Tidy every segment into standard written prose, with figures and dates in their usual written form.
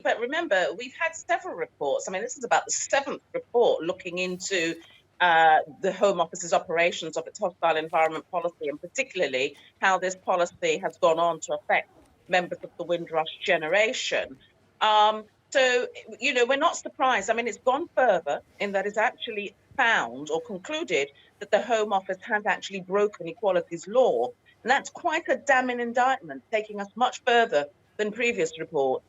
But remember, we've had several reports. I mean, this is about the seventh report looking into the Home Office's operations of its hostile environment policy, and particularly how this policy has gone on to affect members of the Windrush generation. Um, so, we're not surprised. I mean, it's gone further in that it's actually found or concluded that the Home Office has actually broken equalities law. And that's quite a damning indictment, taking us much further than previous reports.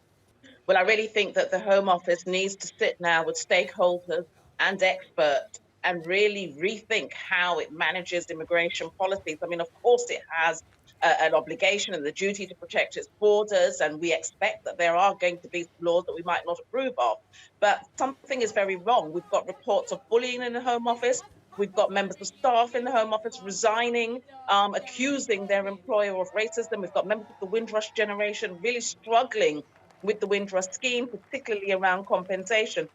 Well, I really think that the Home Office needs to sit now with stakeholders and experts and really rethink how it manages immigration policies. I mean, of course, it has an obligation and the duty to protect its borders, and we expect that there are going to be laws that we might not approve of. But something is very wrong. We've got reports of bullying in the Home Office. We've got members of staff in the Home Office resigning, accusing their employer of racism. We've got members of the Windrush generation really struggling with the Windrush scheme, particularly around compensation.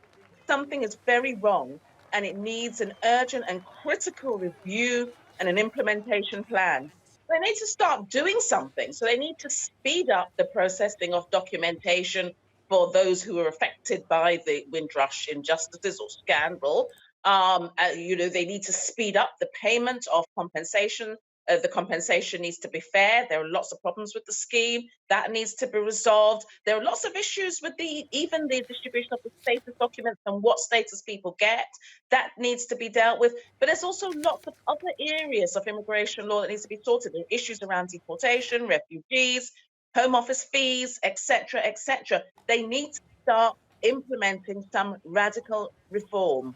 Something is very wrong and it needs an urgent and critical review and an implementation plan. They need to start doing something. So they need to speed up the processing of documentation for those who are affected by the Windrush injustices or scandal. They need to speed up the payment of compensation. The compensation needs to be fair. There are lots of problems with the scheme that needs to be resolved. There are lots of issues with even the distribution of the status documents and what status people get. That needs to be dealt with. But there's also lots of other areas of immigration law that needs to be sorted. There are issues around deportation, refugees, Home Office fees, etc., etc. They need to start implementing some radical reform.